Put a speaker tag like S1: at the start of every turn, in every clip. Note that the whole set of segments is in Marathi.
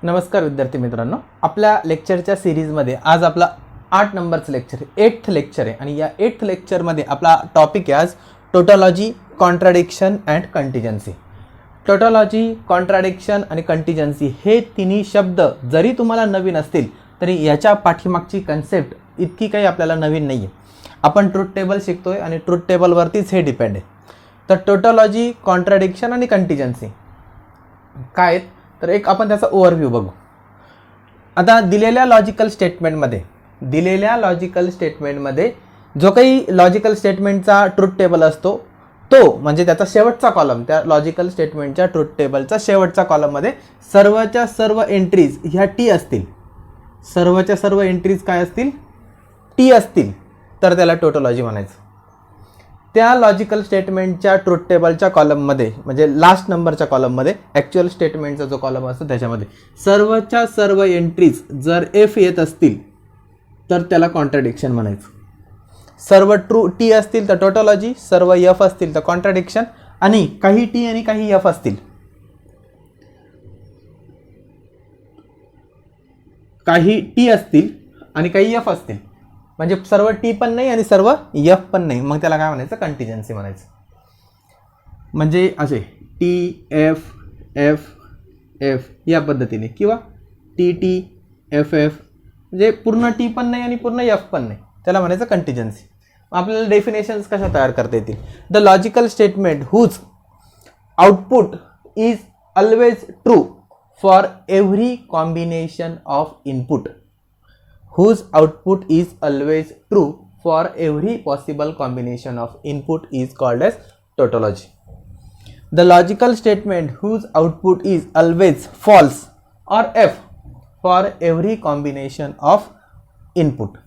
S1: नमस्कार विद्यार्थी मित्रांनो, आपल्या लेक्चरच्या सिरीजमध्ये आज आपला 8 नंबरचं लेक्चर आहे, 8th लेक्चर आहे आणि या 8th लेक्चरमध्ये आपला टॉपिक आहे आज tautology, contradiction and contingency. Tautology, contradiction आणि कंटिजन्सी हे तिन्ही शब्द जरी तुम्हाला नवीन असतील तरी याच्या पाठीमागची कन्सेप्ट इतकी काही आपल्याला नवीन नाही आहे. आपण ट्रूथ टेबल शिकतोय आणि ट्रूथ टेबलवरतीच हे डिपेंड आहे. तर टोटोलॉजी, कॉन्ट्राडिक्शन आणि कंटिजन्सी काय आहेत तर एक आपण त्याचा ओव्हरव्ह्यू बघू. आता दिलेल्या लॉजिकल स्टेटमेंटमध्ये जो काही लॉजिकल स्टेटमेंटचा ट्रूथ टेबल असतो तो म्हणजे त्याचा शेवटचा कॉलम, त्या लॉजिकल स्टेटमेंटच्या ट्रूथ टेबलचा शेवटच्या कॉलममध्ये सर्वच्या सर्व एंट्रीज ह्या टी असतील, सर्वच्या सर्व एंट्रीज काय असतील, टी असतील, तर त्याला टोटोलॉजी म्हणायचं. त्या लॉजिकल स्टेटमेंटच्या ट्रूथ टेबलच्या कॉलममध्ये म्हणजे लास्ट नंबरच्या कॉलममध्ये ॲक्च्युअल स्टेटमेंटचा जो कॉलम असतो त्याच्यामध्ये सर्वच्या सर्व एंट्रीज जर एफ येत असतील तर त्याला कॉन्ट्राडिक्शन म्हणायचं. सर्व टी असतील तर टोटोलॉजी, सर्व एफ असतील तर कॉन्ट्राडिक्शन आणि काही टी आणि काही एफ असतील, काही टी असतील आणि काही एफ असतील म्हणजे सर्व टी पण नाही आणि सर्व एफ पण नाही, मग त्याला काय म्हणायचं, कंटिजन्सी म्हणायचं. म्हणजे असे टी एफ एफ एफ या पद्धतीने किंवा टी टी एफ एफ म्हणजे पूर्ण टी पण नाही आणि पूर्ण एफ पण नाही, त्याला म्हणायचं कंटिजन्सी. आपल्याला डेफिनेशन्स कशा तयार करता येतील. The logical statement whose output is always true for every combination of input. Whose output is always true for every possible combination of input is called as tautology. The logical statement whose output is always false or F for every combination of input,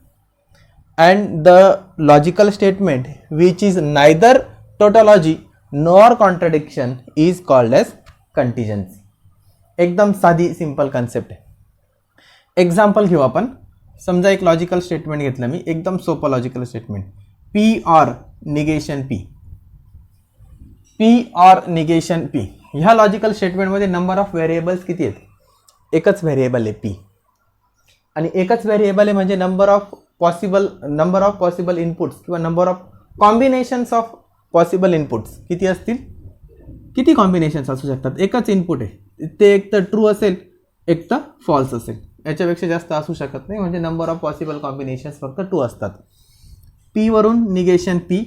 S1: and the logical statement which is neither tautology nor contradiction is called as contingency. एकदम साधी सिंपल कन्सेप्ट आहे. एक्झाम्पल घेऊ आपण. समजा एक लॉजिकल स्टेटमेंट घेतलं मी, एकदम सोपं logical statement, P or negation P, P or negation P. ह्या लॉजिकल स्टेटमेंटमध्ये नंबर ऑफ व्हेरिएबल्स किती आहेत, एकच व्हेरिएबल आहे पी आणि एकच व्हेरिएबल आहे म्हणजे नंबर ऑफ पॉसिबल इनपुट्स किंवा number of combinations of possible inputs किती असतील, किती कॉम्बिनेशन्स असू शकतात. एकच इनपुट आहे, ते एक तर ट्रू असेल एक तर फॉल्स असेल, याच्यापेक्षा जास्त असू शकत नाही, म्हणजे नंबर ऑफ पॉसिबल कॉम्बिनेशन्स फक्त 2 असतात. पी वरून निगेशन पी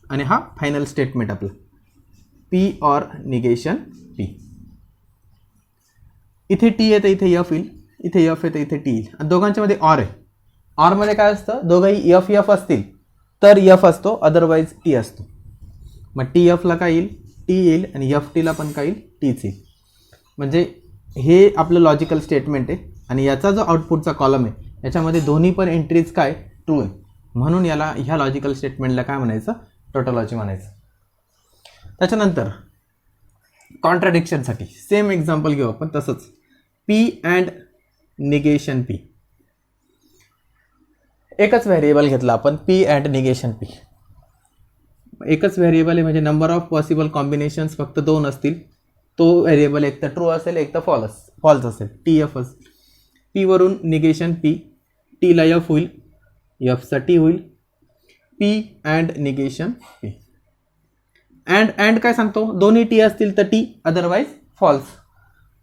S1: आणि हा फायनल स्टेटमेंट आपलं पी ऑर निगेशन पी. इथे टी येतं, इथे एफ येईल, इथे एफ येतं, इथे टी येईल आणि दोघांच्या मध्ये ऑर आहे. ऑरमध्ये काय असतं, दोघंही एफ एफ असतील तर एफ असतो, अदरवाईज टी असतो. मग टी एफला काय येईल, टी येईल आणि एफ टीला पण काय येईल, टीच येईल. म्हणजे हे आपलं लॉजिकल स्टेटमेंट आहे आणि याचा जो आउटपुटचा कॉलम आहे याच्यामध्ये दोन्ही पण एंट्रीज काय ट्रू आहे, म्हणून याला ह्या लॉजिकल स्टेटमेंटला काय म्हणायचं, टोटोलॉजी म्हणायचं. त्याच्यानंतर कॉन्ट्राडिक्शनसाठी सेम एक्झाम्पल घेऊ आपण तसंच, पी अँड निगेशन पी. एकच व्हेरिएबल घेतला आपण, पी अँड निगेशन पी. एकच व्हेरिएबल आहे म्हणजे नंबर ऑफ पॉसिबल कॉम्बिनेशन्स फक्त 2 असतील. तो व्हेरिएबल एक तर ट्रू असेल एक तर फॉल्स असेल, टी एफ असेल. पी वरून निगेशन पी, टीला एफ होईल, एफचा टी होईल, P and negation P. And काय सांगतो, दोन्ही टी असतील तर टी, अदरवाईज फॉल्स.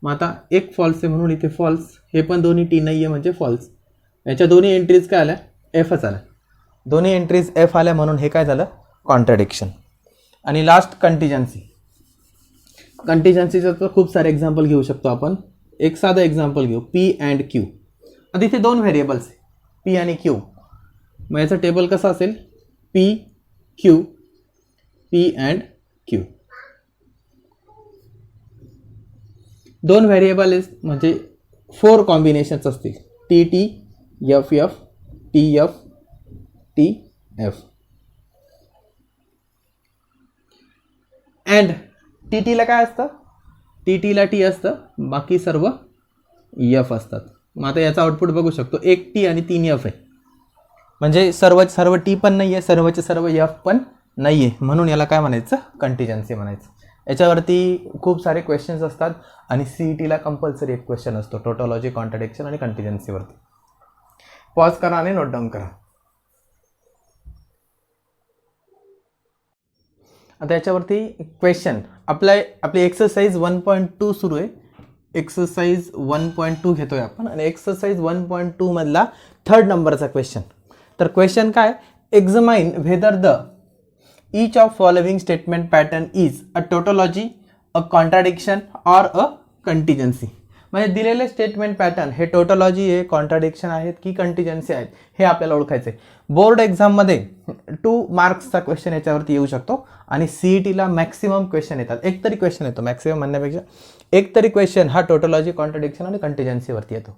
S1: मग आता एक फॉल्स आहे म्हणून इथे फॉल्स, हे पण दोन्ही टी नाही आहे म्हणजे फॉल्स. याच्या दोन्ही एंट्रीज काय आल्या, एफच आल्या. दोन्ही एंट्रीज एफ आल्या म्हणून हे काय झालं, कॉन्ट्राडिक्शन. आणि लास्ट कंटिजन्सी. कंटिजन्सीचं तर खूप सारे एक्झाम्पल घेऊ शकतो आपण. एक साधं एक्झाम्पल घेऊ, पी अँड क्यू. आता इथे 2 व्हेरिएबल्स आहे, पी आणि क्यू. मग याचं टेबल कसं असेल, P Q, P and Q. 2 variable म्हणजे 4 कॉम्बिनेशन्स असतील, T T F F, T F, T F. And T टीला काय असतं, टी टीला टी असतं, बाकी सर्व एफ असतात. मग आता याचा आउटपुट बघू शकतो, 1 टी आणि 3 एफ आहे म्हणजे सर्व टी पण नाही आहे, सर्वचे सर्व एफ पण नाही आहे, म्हणून याला काय म्हणायचं, कंटिजन्सी म्हणायचं. याच्यावरती खूप सारे क्वेश्चन्स असतात आणि CETला कंपल्सरी एक क्वेश्चन असतो टोटोलॉजी, कॉन्ट्रडिक्शन आणि कंटिन्जन्सीवरती. पॉज करा आणि नोट डाऊन करा. आता याच्यावरती क्वेश्चन आपली एक्सरसाइज 1.2 सुरू आहे. एक्सरसाइज 1.2 घेतोय आपण आणि एक्सरसाइज 1.2 मधला 3rd नंबरचा क्वेश्चन. तर क्वेश्चन काय, examine whether the each of following statement pattern is a tautology, a contradiction or a contingency. म्हणजे दिलेले स्टेटमेंट पॅटर्न हे टोटोलॉजी आहे, कॉन्ट्राडिक्शन आहेत की कंटिजन्सी आहेत हे आपल्याला ओळखायचं आहे. बोर्ड एक्झाममध्ये 2 मार्क्सचा क्वेश्चन याच्यावरती येऊ शकतो आणि CETला मॅक्सिमम क्वेश्चन येतात. एक तरी क्वेश्चन येतो, मॅक्सिमम म्हणण्यापेक्षा एक तरी क्वेश्चन हा टोटोलॉजी, कॉन्ट्राडिक्शन आणि कंटिजन्सीवरती येतो.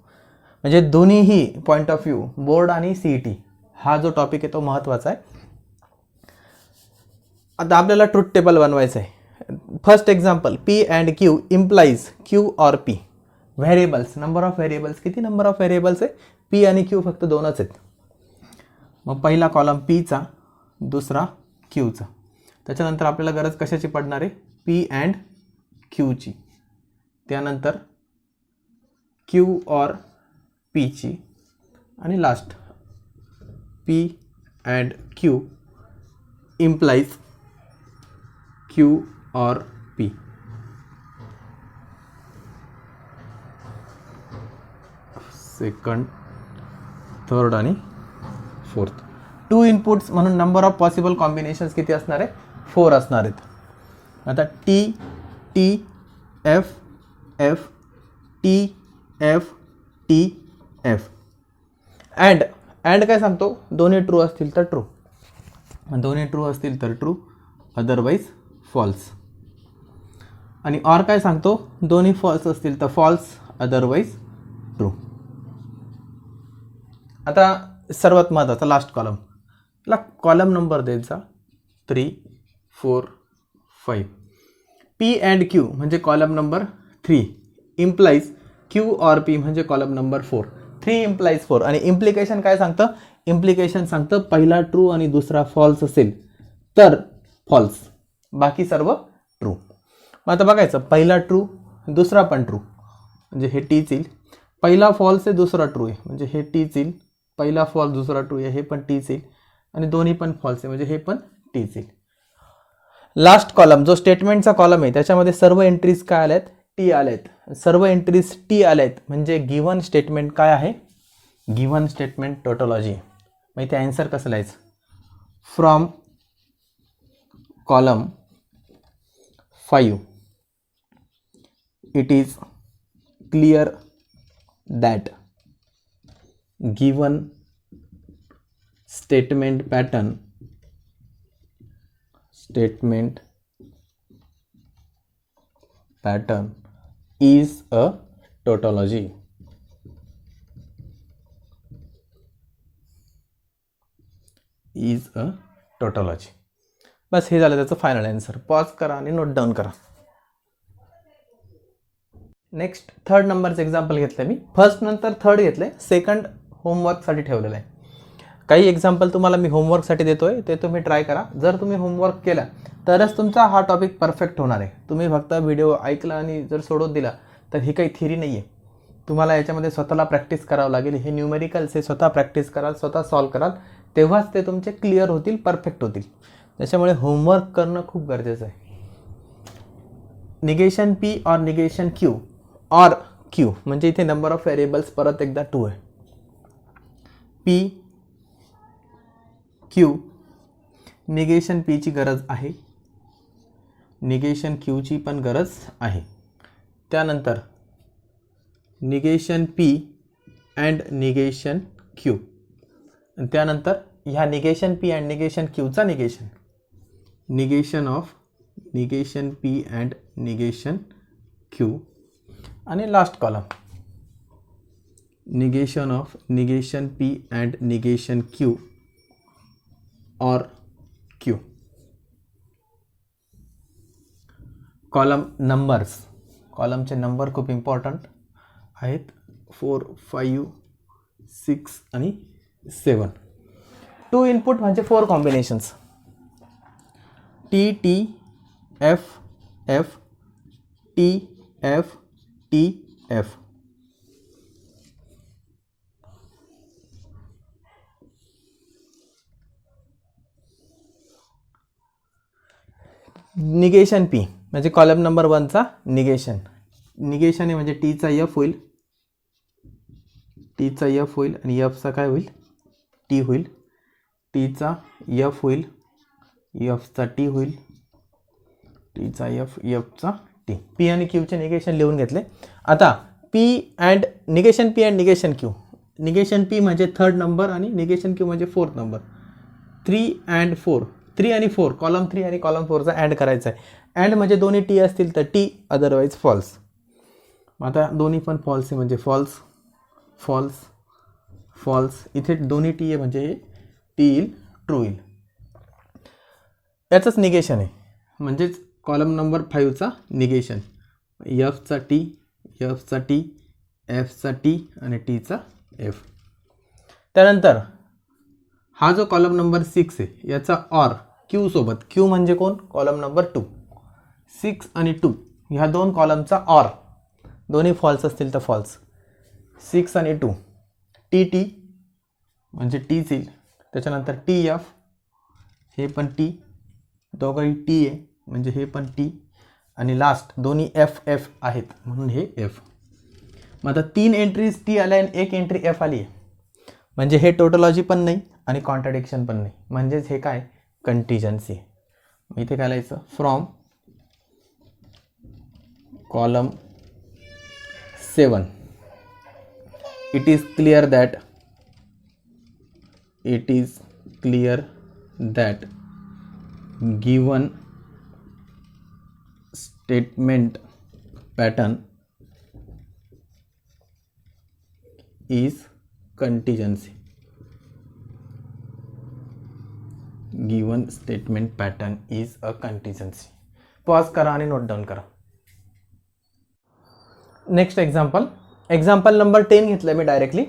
S1: म्हणजे दोन्हीही पॉईंट ऑफ व्ह्यू बोर्ड आणि CET हा जो टॉपिक आहे तो महत्त्वाचा आहे. आता आपल्याला ट्रूथ टेबल बनवायचं आहे. First example, P and Q implies Q or P. Variables, number of variables, किती नंबर ऑफ व्हेरिएबल्स आहे? P आणि Q फक्त 2च आहेत. मग पहिला कॉलम Pचा, दुसरा Qचा. त्याच्यानंतर आपल्याला गरज कशाची पडणार आहे? P अँड Qची. त्यानंतर Q और Pची आणि last P and Q implies Q or P. Second, third आणि फोर्थ. 2 इनपुट्स म्हणून नंबर ऑफ पॉसिबल कॉम्बिनेशन्स किती असणार आहे? 4 असणार आहेत. आता T T F F T F T F. And काय सांगतो? दोन्ही ट्रू असतील तर ट्रू, दोन्ही ट्रू असतील तर ट्रू, अदरवाईज फॉल्स. आणि ऑर काय सांगतो? दोन्ही फॉल्स असतील तर फॉल्स, अदरवाईज ट्रू. आता सर्वात महत्त्वाचा लास्ट कॉलम, ला कॉलम नंबर द्यायचा 3 4 5. P अँड Q म्हणजे column number 3 implies Q or P म्हणजे कॉलम नंबर 4. 3 इम्प्लाइज 4. आणि इम्प्लिकेशन काय सांगतं? इम्प्लिकेशन सांगतं पहिला ट्रू आणि दुसरा फॉल्स असेल तर फॉल्स, बाकी सर्व ट्रू. मग आता बघायचं, पहिला ट्रू दुसरा पण ट्रू म्हणजे हे टीच येईल. पहिला फॉल्स आहे दुसरा ट्रू आहे म्हणजे हे टीच येईल. पहिला फॉल्स दुसरा ट्रू आहे हे पण टीच येईल आणि दोन्ही पण फॉल्स आहे म्हणजे हे पण टीच येईल. लास्ट कॉलम जो स्टेटमेंटचा कॉलम आहे त्याच्यामध्ये सर्व एंट्रीज काय आल्यात? टी आल्यात. सर्व एंट्रीज टी आल्यात म्हणजे गिव्हन स्टेटमेंट काय आहे? Given statement tautology. मग इथे आन्सर कसं लिहायचं? From column 5 it is clear that given statement pattern is a tautology. बस हे झालं त्याचं फायनल आन्सर. पॉज करा आणि नोट डाऊन करा. नेक्स्ट 3rd नंबरचं एक्झाम्पल घेतलं मी. फर्स्ट नंतर 3rd घेतलंय, सेकंड होमवर्कसाठी ठेवलेलं आहे. काही एक्झाम्पल तुम्हाला मी होमवर्कसाठी देतोय, ते तुम्ही ट्राय करा. जर तुम्ही होमवर्क केला तरच तुमचा हा टॉपिक परफेक्ट होणार आहे. तुम्ही फक्त व्हिडिओ ऐकला आणि जर सोडून दिला तर ही काही थिअरी नाही आहे. तुम्हाला याच्यामध्ये स्वतःला प्रॅक्टिस करावं लागेल. हे न्यूमेरिकल्स हे स्वतः प्रॅक्टिस कराल, स्वतः सॉल्व कराल, तेव्हाच ते तुमचे क्लिअर होतील, परफेक्ट होतील. त्याच्यामुळे होमवर्क करणं खूप गरजेचं आहे. निगेशन P और निगेशन Q और Q म्हणजे इथे नंबर ऑफ व्हेरिएबल्स परत एकदा 2 आहे. P Q निगेशन P ची गरज आहे, निगेशन Q ची पण गरज आहे. त्यानंतर negation P and negation Q. त्यानंतर ह्या निगेशन P अँड निगेशन Qचा negation of negation P and negation Q. आणि last column negation of negation P and negation Q or Q. Column numbers, कॉलमचे नंबर खूप इम्पॉर्टंट आहेत. 4 5 6 आणि 7. 2 इनपुट म्हणजे 4 combinations. T T F F, T F, T F. Negation P म्हणजे कॉलम नंबर 1चा निगेशन. निगेशन आहे म्हणजे टीचा एफ होईल, टीचा एफ होईल आणि एफचा काय होईल, टी होईल. टीचा एफ होईल, एफचा टी होईल, टीचा एफ, एफचा टी. पी आणि क्यूचे निगेशन लिहून घेतले. आता P and negation P and negation Q. Negation P म्हणजे 3rd नंबर आणि निगेशन क्यू म्हणजे 4th नंबर. 3 and 4, 3 आणि 4, कॉलम 3 आणि कॉलम 4चा ॲड करायचा आहे. ॲड म्हणजे दोन्ही टी असतील तर टी, अदरवाईज फॉल्स. आता दोन्ही पण फॉल्स आहे म्हणजे फॉल्स, फॉल्स, फॉल्स. इथे दोन्ही टी आहे म्हणजे टी येईल, ट्रू येईल. याचंच निगेशन आहे म्हणजेच कॉलम नंबर 5चा निगेशन. एफचा टी, एफचा टी, एफचा टी आणि टीचा एफ. त्यानंतर हा जो कॉलम नंबर 6 आहे याचा ऑर क्यू सोबत. क्यू म्हणजे कोण, कॉलम नंबर 2. 6 आणि 2 ह्या दोन कॉलमचा ऑर, दोन्ही फॉल्स असतील तर फॉल्स. 6 आणि 2, टी टी म्हणजे टीच येईल. त्याच्यानंतर टी एफ, हे पण टी, दोघंही टी आहे म्हणजे हे पण टी. आणि लास्ट दोन्ही एफ एफ आहेत म्हणून हे एफ. मग आता 3 एंट्रीज टी आल्या आणि 1 एंट्री एफ आली आहे म्हणजे हे टोटोलॉजी पण नाही आणि कॉन्ट्राडिक्शन पण नाही, म्हणजेच हे काय, कंटिजन्सी. मग इथे काय लिहायचं, from column 7 it is clear that given statement pattern is contingency. Given statement pattern is a contingency. Pause करा आणि नोट डाऊन करा. नेक्स्ट एक्झाम्पल, एक्झाम्पल नंबर 10 घेतलं मी डायरेक्टली.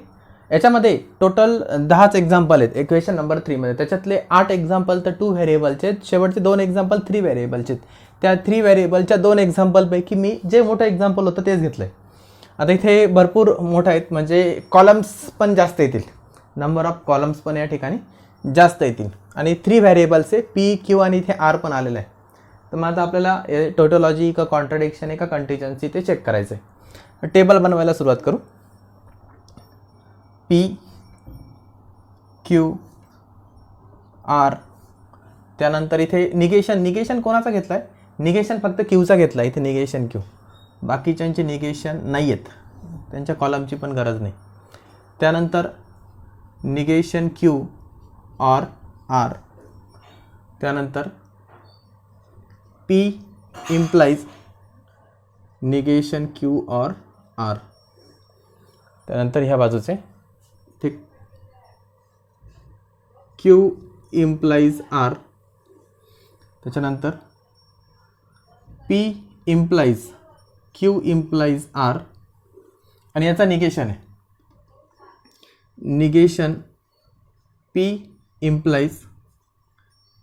S1: याच्यामध्ये टोटल 10च एक्झाम्पल आहेत इक्वेशन नंबर 3 मध्ये. त्याच्यातले 8 एक्झाम्पल तर 2 व्हेरिएबलचे आहेत, शेवटचे 2 एक्झाम्पल 3 व्हेरिएबलचे आहेत. त्या 3 व्हेरिएबलच्या 2 एक्झाम्पलपैकी मी जे मोठं एक्झाम्पल होतं तेच घेतलं आहे. आता इथे भरपूर मोठं आहेत म्हणजे कॉलम्स पण जास्त येतील, नंबर ऑफ कॉलम्स पण या ठिकाणी जास्त येतील आणि 3 व्हेरिएबल्स आहे, पी क्यू आणि इथे आर पण आलेलं आहे. तर मग आता आपल्याला टोटोलॉजी का कॉन्ट्राडिक्शन आहे का कंटिजन्सी ते चेक करायचं आहे. टेबल बनवायला सुरुवात करू. पी क्यू आर, त्यानंतर इथे निगेशन कोणाचा घेतला आहे, निगेशन फक्त क्यूचा घेतला आहे इथे, निगेशन क्यू. बाकीच्यांचे निगेशन नाही आहेत, त्यांच्या कॉलमची पण गरज नाही. त्यानंतर निगेशन क्यू ऑर आर, त्यानंतर P implies negation Q or R, त्यानंतर ह्या बाजूचे ठीक क्यू इम्प्लाइज आर, त्याच्यानंतर P implies Q implies R आणि याचा निगेशन आहे, negation P implies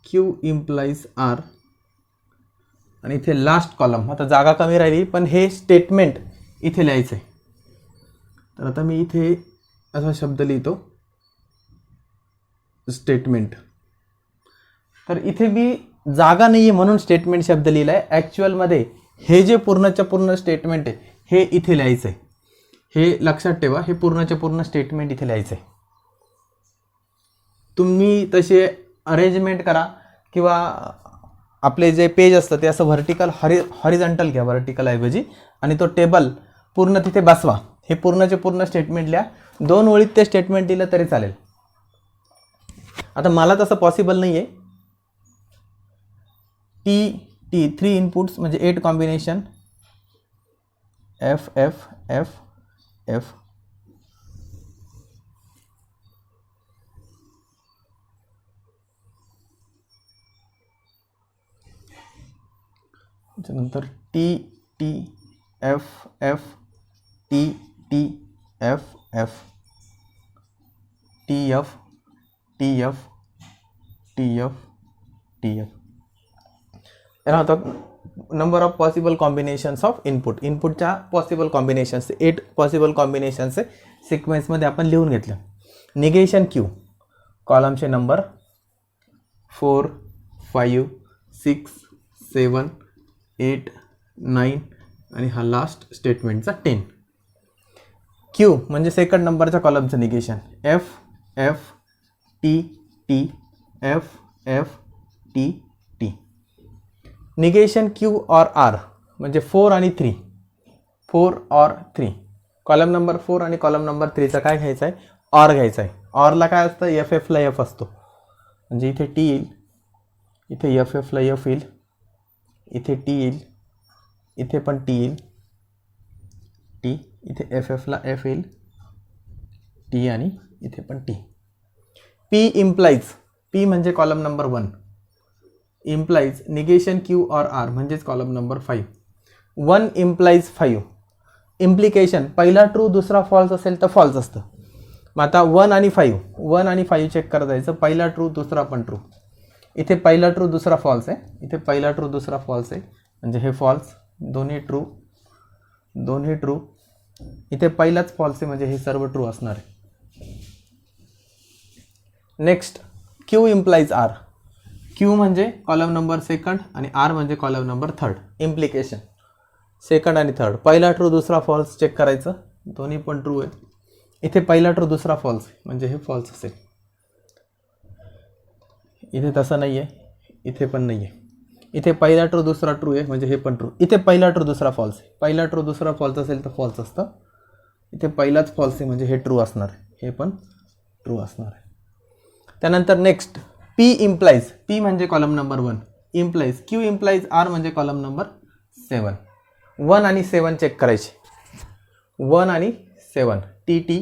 S1: Q implies R आणि इथे लास्ट कॉलम. आता जागा कमी राहिली पण हे स्टेटमेंट इथे लिहायचं आहे. तर आता मी इथे असा शब्द लिहितो स्टेटमेंट. तर इथे मी जागा नाही आहे म्हणून स्टेटमेंट शब्द लिहिला आहे. ॲक्च्युअलमध्ये हे जे पूर्णच्या पूर्ण स्टेटमेंट आहे हे इथे लिहायचं आहे. हे लक्षात ठेवा, हे पूर्णच्या पूर्ण स्टेटमेंट इथे लिहायचं आहे. तुम्ही तसे अरेंजमेंट करा किंवा आपले जे पेज असतं ते असं व्हर्टिकल हॉरिझॉन्टल घ्या व्हर्टिकल ऐवजी आणि तो टेबल पूर्ण तिथे बसवा. हे पूर्णचे पूर्ण स्टेटमेंट लिहा. 2 ओळीत ते स्टेटमेंट दिलं तरी चालेल. आता मला तसं पॉसिबल नाही आहे. टी 3 इनपुट्स म्हणजे 8 combination F F F F, त्याच्यानंतर T T F F T T F F T F T F T F T F. याला होतं number of possible combinations of input, इनपुटच्या पॉसिबल कॉम्बिनेशन्स 8 पॉसिबल कॉम्बिनेशन्सचे सिक्वेन्समध्ये आपण लिहून घेतलं. निगेशन क्यू, कॉलमचे नंबर 4 5 6 7 8 9 आणि हा लास्ट स्टेटमेंटचा 10. क्यू म्हणजे सेकंड नंबरच्या कॉलमचं निगेशन, F F T T F F T T. Negation Q or R म्हणजे 4 आणि 3, 4 और 3. कॉलम नंबर 4 आणि कॉलम नंबर 3चा काय घ्यायचा आहे, ऑर घ्यायचा आहे. ऑरला काय असतं, एफ एफला एफ असतो, म्हणजे इथे टी येईल, इथे एफ एफला एफ येईल, इथे टी येईल, इथे पण टी येईल, टी, इथे एफ एफला एफ येईल, टी आणि इथे पण टी. पी इम्प्लाइज, पी म्हणजे column number 1, implies negation Q or R म्हणजेच कॉलम नंबर 5. 1 इम्प्लाइज 5. इम्प्लिकेशन पहिला ट्रू दुसरा फॉल्स असेल तर फॉल्स असतं. मग आता 1 आणि 5 चेक करत जायचं, पहिला ट्रू दुसरा पण ट्रू. इथे पहिला ट्रू दुसरा फॉल्स आहे, इथे पहिला ट्रू दुसरा फॉल्स आहे म्हणजे हे फॉल्स, दोन्ही ट्रू, दोन्ही ट्रू. इथे पहिलाच फॉल्स आहे म्हणजे हे सर्व ट्रू असणार आहे. Next Q implies R. Q म्हणजे कॉलम नंबर सेकंड आणि आर म्हणजे column number third. Implication second आणि थर्ड, पहिला ट्रू दुसरा फॉल्स चेक करायचं, दोन्ही पण ट्रू आहे. इथे पहिला ट्रू दुसरा फॉल्स म्हणजे हे फॉल्स असेल, इथे तसं नाही आहे, इथे पण नाही आहे. इथे पहिला ट्रू दुसरा ट्रू आहे म्हणजे हे पण ट्रू. इथे पहिला ट्रू दुसरा फॉल्स आहे, पहिला ट्रू दुसरा फॉल्स असेल तर फॉल्स असतं. इथे पहिलाच फॉल्स आहे म्हणजे हे ट्रू असणार आहे, हे पण ट्रू असणार आहे. त्यानंतर नेक्स्ट पी इम्प्लाइज, पी म्हणजे column number 1, implies Q implies R म्हणजे कॉलम नंबर 7. 1 आणि 7 चेक करायचे, 1 आणि 7, टी टी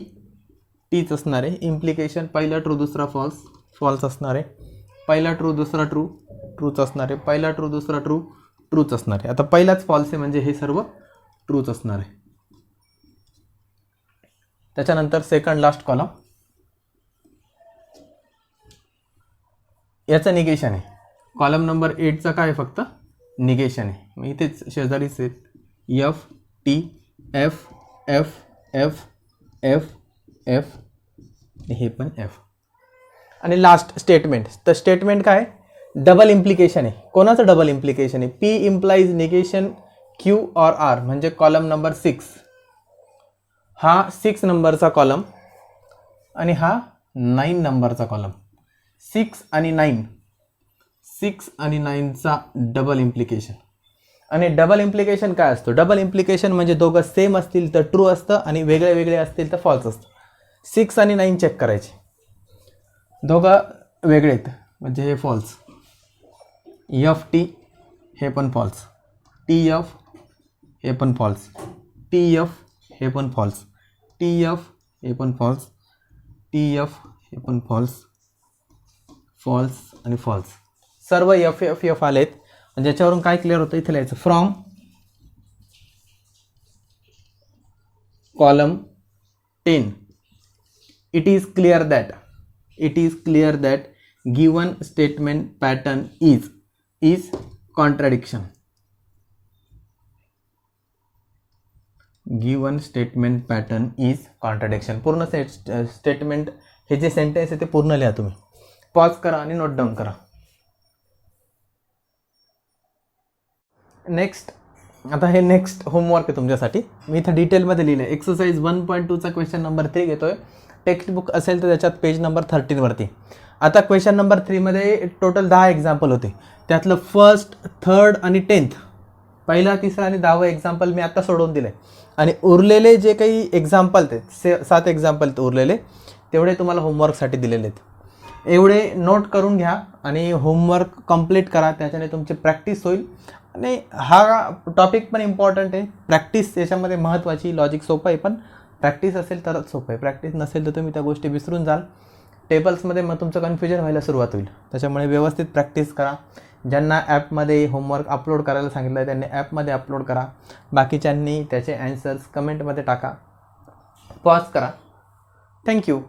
S1: टीच असणार आहे. इम्प्लिकेशन पहिला ट्रू दुसरा फॉल्स, फॉल्स असणार आहे. पहिला ट्रू दुसरा ट्रू, ट्रूच असणार आहे. पहिला ट्रू दुसरा ट्रू, ट्रूच असणार आहे. आता पहिलाच फॉल्स आहे म्हणजे हे सर्व ट्रूच असणार आहे. त्याच्यानंतर सेकंड लास्ट कॉलम, याचं निगेशन आहे. कॉलम नंबर 8चा काय फक्त निगेशन आहे. मग इथेच शेजारीच आहेत, F T F F F F F, हे पण एफ. आणि लास्ट स्टेटमेंट, तर स्टेटमेंट काय, डबल इम्प्लिकेशन आहे. कोणाचं डबल इम्प्लिकेशन आहे, P implies negation Q or R म्हणजे कॉलम नंबर 6, हा 6 नंबरचा कॉलम आणि हा 9 नंबरचा कॉलम. 6 आणि 9, 6 आणि 9चा डबल इम्प्लिकेशन. आणि डबल इम्प्लिकेशन काय असतो, डबल इम्प्लिकेशन म्हणजे दोघं सेम असतील तर ट्रू असतं आणि वेगळे वेगळे असतील तर फॉल्स असतं. 6 आणि 9 चेक करायचे, दोघं वेगळे आहेत म्हणजे हे फॉल्स. एफ टी हे पण फॉल्स, टी एफ हे पण फॉल्स, टी एफ हे पण फॉल्स, टी एफ हे पण फॉल्स, टी एफ हे पण फॉल्स, फॉल्स आणि फॉल्स. सर्व एफ एफ एफ आलेत. ज्याच्यावरून काय क्लिअर होतं, इथे लिहायचं from column 10 it is clear that given statement pattern is contradiction. Given statement pattern is contradiction. पूर्ण स्टेटमेंट हे जे सेंटेन्स आहे ते पूर्ण लिहा तुम्ही, पॉज करा आणि नोट डाऊन करा. नेक्स्ट, आता हे नेक्स्ट होमवर्क आहे तुमच्यासाठी. मी इथं डिटेलमध्ये लिहिलं आहे. एक्सरसाइज 1.2चा क्वेश्चन नंबर 3 घेतोय. टेक्स्टबुक असेल तर त्याच्यात पेज नंबर 13 वरती. आता क्वेश्चन नंबर 3 मध्ये टोटल 10 एक्झाम्पल होते. त्यातलं फर्स्ट, थर्ड आणि 10th, पहिला, तिसरा आणि 10वं एक्झाम्पल मी आता सोडवून दिले. आणि उरलेले जे काही एक्झाम्पल ते 7 एक्झाम्पल उरलेले तेवढे तुम्हाला होमवर्कसाठी दिलेले आहेत. एवढे नोट करून घ्या आणि होमवर्क कंप्लीट करा, त्याच्याने तुमची प्रॅक्टिस होईल. आणि हा टॉपिक पण इम्पॉर्टंट आहे. प्रॅक्टिस याच्यामध्ये महत्त्वाची. लॉजिक सोपं आहे पण प्रॅक्टिस असेल तरच सोपं आहे. प्रॅक्टिस नसेल तर तुम्ही त्या गोष्टी विसरून जाल. टेबल्समध्ये मग तुमचं कन्फ्युजन व्हायला सुरुवात होईल. त्याच्यामुळे व्यवस्थित प्रॅक्टिस करा. ज्यांना ॲपमध्ये होमवर्क अपलोड करायला सांगितलं आहे त्यांनी ॲपमध्ये अपलोड करा. बाकीच्यांनी त्याचे ॲन्सर्स कमेंटमध्ये टाका. पॉज करा. थँक्यू.